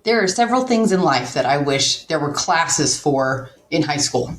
There are several things in life that I wish there were classes for in high school.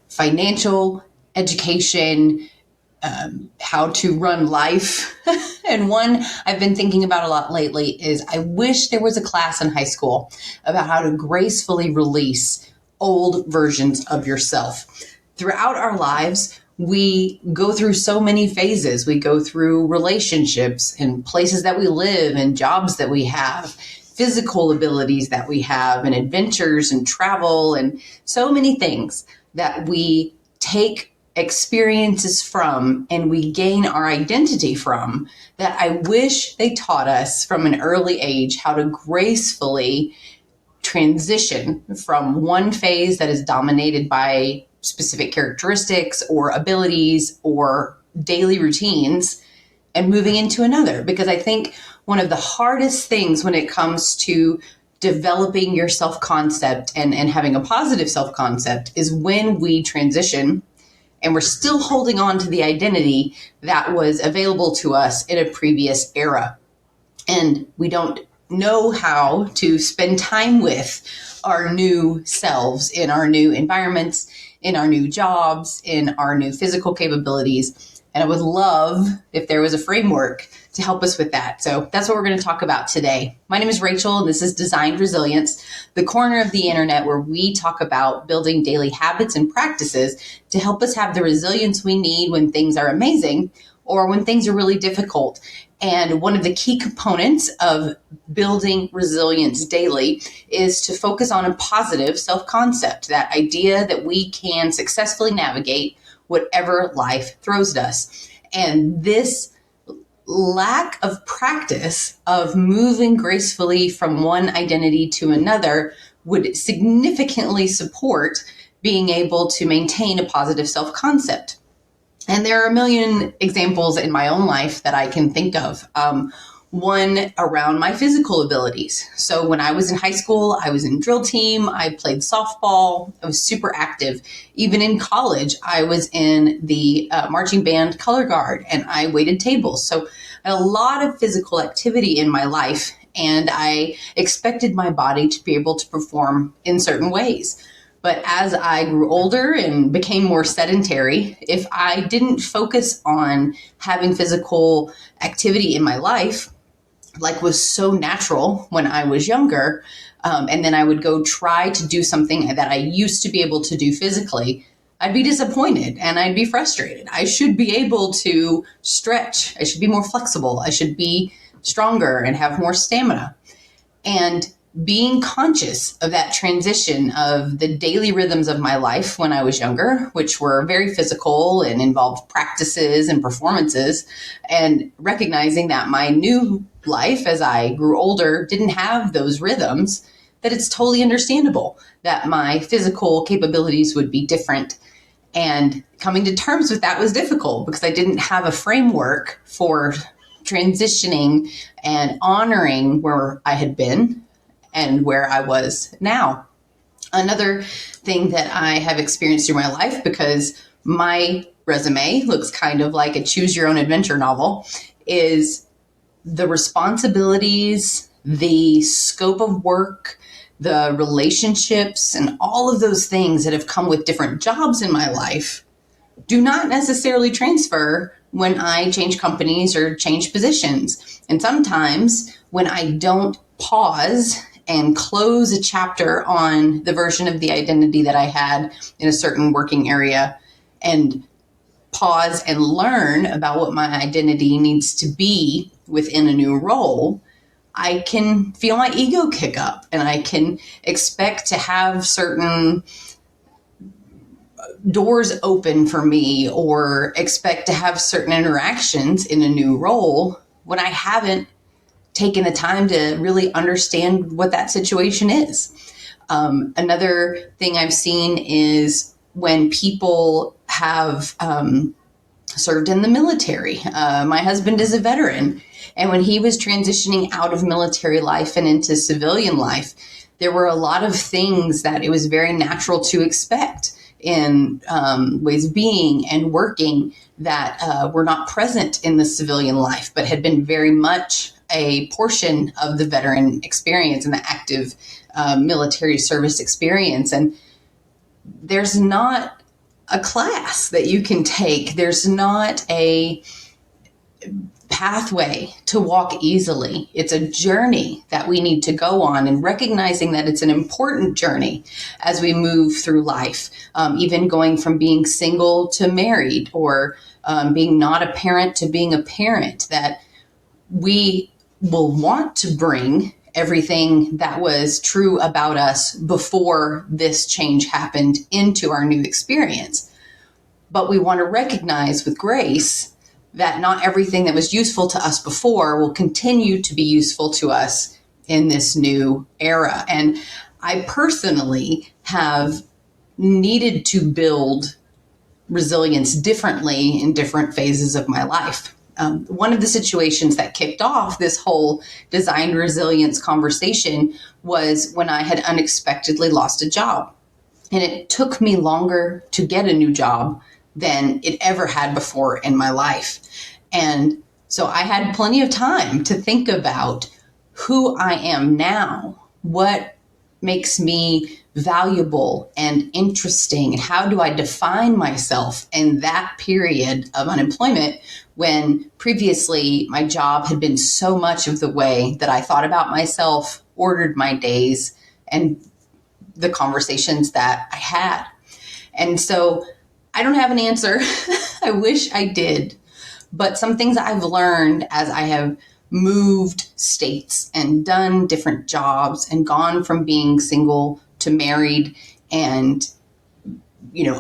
Financial education, how to run life. And one I've been thinking about a lot lately is I wish there was a class in high school about how to gracefully release old versions of yourself. Throughout our lives, we go through so many phases. We go through relationships and places that we live and jobs that we have, physical abilities that we have, and adventures and travel and so many things that we take experiences from and we gain our identity from, that I wish they taught us from an early age how to gracefully transition from one phase that is dominated by specific characteristics or abilities or daily routines and moving into another. Because I think one of the hardest things when it comes to developing your self-concept and having a positive self-concept is when we transition and we're still holding on to the identity that was available to us in a previous era. And we don't know how to spend time with our new selves in our new environments, in our new jobs, in our new physical capabilities. And I would love if there was a framework to help us with that. So that's what we're going to talk about today. My name is Rachel, and this is Designed Resilience, the corner of the internet where we talk about building daily habits and practices to help us have the resilience we need when things are amazing or when things are really difficult. And one of the key components of building resilience daily is to focus on a positive self-concept, that idea that we can successfully navigate whatever life throws at us. And this lack of practice of moving gracefully from one identity to another would significantly support being able to maintain a positive self-concept. And there are a million examples in my own life that I can think of. One around my physical abilities. So when I was in high school, I was in drill team, I played softball, I was super active. Even in college, I was in the marching band color guard and I waited tables. So I had a lot of physical activity in my life and I expected my body to be able to perform in certain ways. But as I grew older and became more sedentary, if I didn't focus on having physical activity in my life, like was so natural when I was younger, and then I would go try to do something that I used to be able to do physically, I'd be disappointed and I'd be frustrated. I should be able to stretch. I should be more flexible. I should be stronger and have more stamina. And being conscious of that transition of the daily rhythms of my life when I was younger, which were very physical and involved practices and performances, and recognizing that my new life as I grew older didn't have those rhythms, that it's totally understandable that my physical capabilities would be different. And coming to terms with that was difficult because I didn't have a framework for transitioning and honoring where I had been and where I was now. Another thing that I have experienced through my life, because my resume looks kind of like a choose your own adventure novel, is the responsibilities, the scope of work, the relationships, and all of those things that have come with different jobs in my life do not necessarily transfer when I change companies or change positions. And sometimes when I don't pause and close a chapter on the version of the identity that I had in a certain working area and pause and learn about what my identity needs to be within a new role, I can feel my ego kick up and I can expect to have certain doors open for me or expect to have certain interactions in a new role when I haven't taken the time to really understand what that situation is. Another thing I've seen is when people have served in the military. My husband is a veteran, and when he was transitioning out of military life and into civilian life, there were a lot of things that it was very natural to expect in ways of being and working that were not present in the civilian life, but had been very much a portion of the veteran experience and the active military service experience. And there's not a class that you can take. There's not a pathway to walk easily. It's a journey that we need to go on, and recognizing that it's an important journey as we move through life, even going from being single to married, or being not a parent to being a parent, that we will want to bring everything that was true about us before this change happened into our new experience. But we want to recognize with grace that not everything that was useful to us before will continue to be useful to us in this new era. And I personally have needed to build resilience differently in different phases of my life. One of the situations that kicked off this whole design resilience conversation was when I had unexpectedly lost a job. And it took me longer to get a new job than it ever had before in my life. And so I had plenty of time to think about who I am now, what makes me valuable and interesting, and how do I define myself in that period of unemployment when previously my job had been so much of the way that I thought about myself, ordered my days, and the conversations that I had. And so I don't have an answer. I wish I did. But some things I've learned as I have moved states and done different jobs and gone from being single to married, and,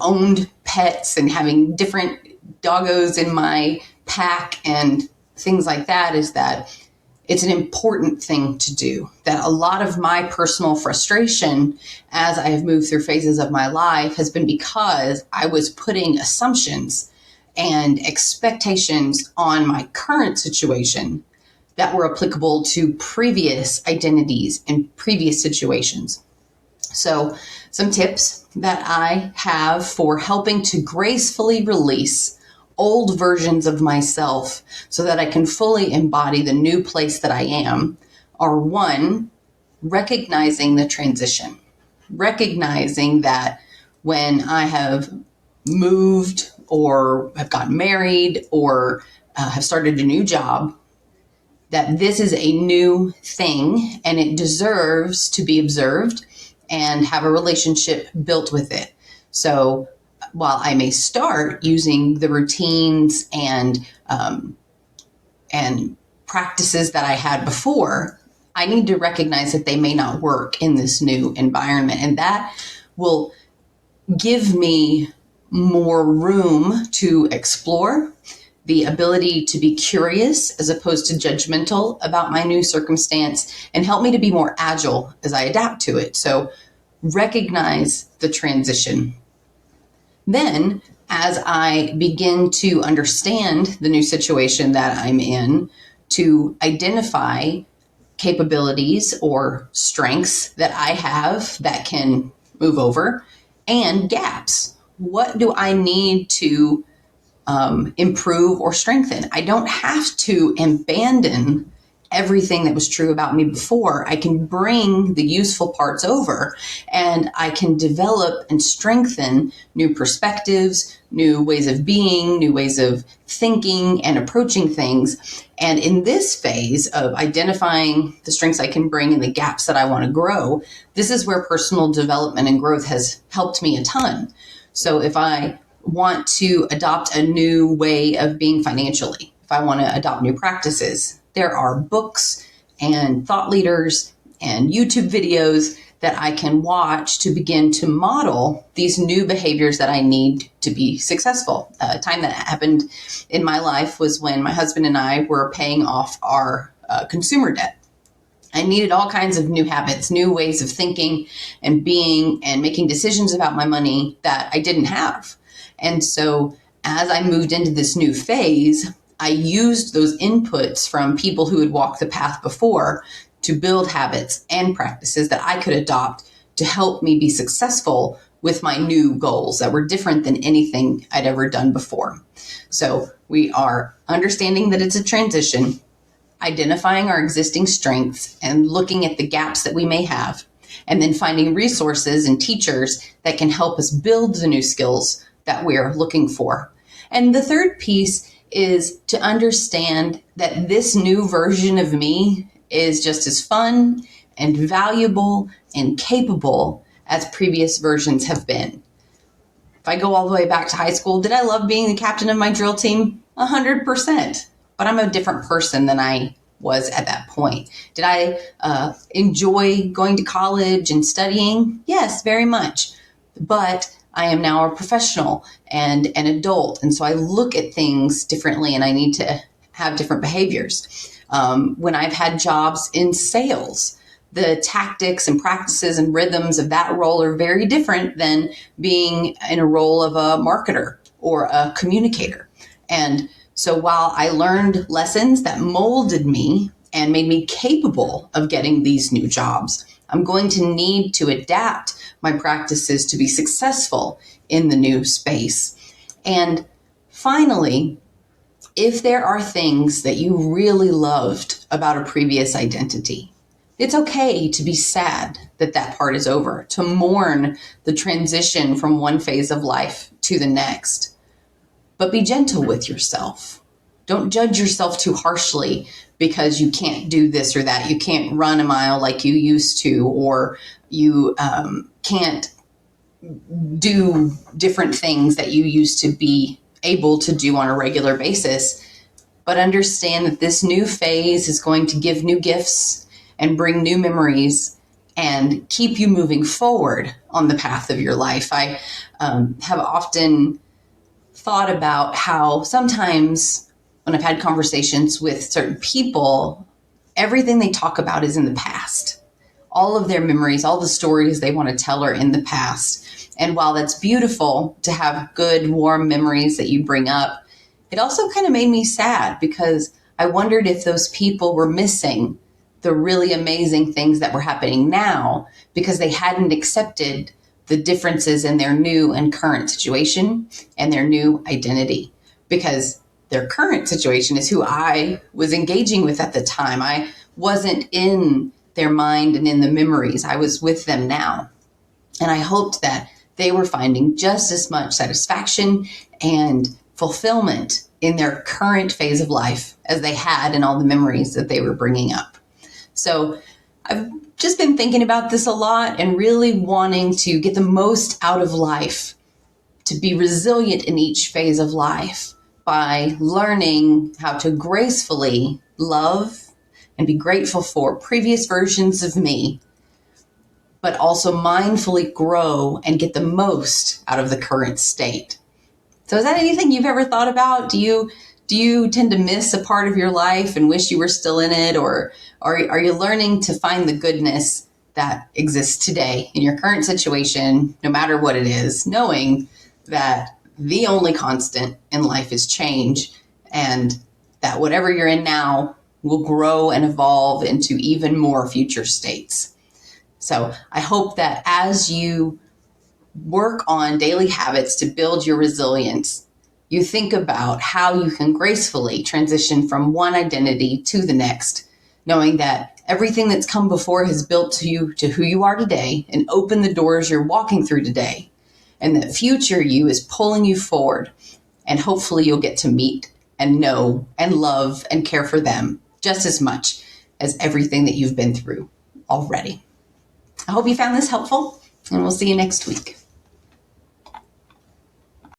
owned pets and having different doggos in my pack and things like that, is that it's an important thing to do. That a lot of my personal frustration as I have moved through phases of my life has been because I was putting assumptions and expectations on my current situation that were applicable to previous identities and previous situations. So some tips that I have for helping to gracefully release old versions of myself so that I can fully embody the new place that I am are: one, recognizing the transition, recognizing that when I have moved or have gotten married or have started a new job, that this is a new thing and it deserves to be observed and have a relationship built with it. So while I may start using the routines and practices that I had before, I need to recognize that they may not work in this new environment. And that will give me more room to explore, the ability to be curious as opposed to judgmental about my new circumstance, and help me to be more agile as I adapt to it. So recognize the transition. Then, as I begin to understand the new situation that I'm in, to identify capabilities or strengths that I have that can move over, and gaps. What do I need to improve or strengthen? I don't have to abandon everything that was true about me before. I can bring the useful parts over, and I can develop and strengthen new perspectives, new ways of being, new ways of thinking and approaching things. And in this phase of identifying the strengths I can bring and the gaps that I want to grow, this is where personal development and growth has helped me a ton. So if I want to adopt a new way of being financially, if I want to adopt new practices, there are books and thought leaders and YouTube videos that I can watch to begin to model these new behaviors that I need to be successful. A time that happened in my life was when my husband and I were paying off our consumer debt. I needed all kinds of new habits, new ways of thinking and being and making decisions about my money that I didn't have. And so as I moved into this new phase, I used those inputs from people who had walked the path before to build habits and practices that I could adopt to help me be successful with my new goals that were different than anything I'd ever done before. So we are understanding that it's a transition, identifying our existing strengths and looking at the gaps that we may have, and then finding resources and teachers that can help us build the new skills that we're looking for. And the third piece is to understand that this new version of me is just as fun and valuable and capable as previous versions have been. If I go all the way back to high school, did I love being the captain of my drill team? 100%. But I'm a different person than I was at that point. Did I enjoy going to college and studying? Yes, very much. But I am now a professional and an adult. And so I look at things differently and I need to have different behaviors. When I've had jobs in sales, the tactics and practices and rhythms of that role are very different than being in a role of a marketer or a communicator. And so while I learned lessons that molded me and made me capable of getting these new jobs, I'm going to need to adapt my practices to be successful in the new space. And finally, if there are things that you really loved about a previous identity, it's okay to be sad that that part is over, to mourn the transition from one phase of life to the next. But be gentle with yourself. Don't judge yourself too harshly because you can't do this or that. You can't run a mile like you used to, or you can't do different things that you used to be able to do on a regular basis. But understand that this new phase is going to give new gifts and bring new memories and keep you moving forward on the path of your life. I have often thought about how sometimes when I've had conversations with certain people, everything they talk about is in the past. All of their memories, all the stories they want to tell are in the past. And while that's beautiful to have good, warm memories that you bring up, it also kind of made me sad because I wondered if those people were missing the really amazing things that were happening now because they hadn't accepted the differences in their new and current situation and their new identity. Because their current situation is who I was engaging with at the time. I wasn't in their mind and in the memories. I was with them now. And I hoped that they were finding just as much satisfaction and fulfillment in their current phase of life as they had in all the memories that they were bringing up. So I've just been thinking about this a lot and really wanting to get the most out of life, to be resilient in each phase of life by learning how to gracefully love and be grateful for previous versions of me, but also mindfully grow and get the most out of the current state. So is that anything you've ever thought about? Do you tend to miss a part of your life and wish you were still in it? Or are you learning to find the goodness that exists today in your current situation, no matter what it is, knowing that the only constant in life is change, and that whatever you're in now will grow and evolve into even more future states. So I hope that as you work on daily habits to build your resilience, you think about how you can gracefully transition from one identity to the next, knowing that everything that's come before has built you to who you are today and opened the doors you're walking through today. And that future you is pulling you forward. And hopefully you'll get to meet and know and love and care for them just as much as everything that you've been through already. I hope you found this helpful, and we'll see you next week.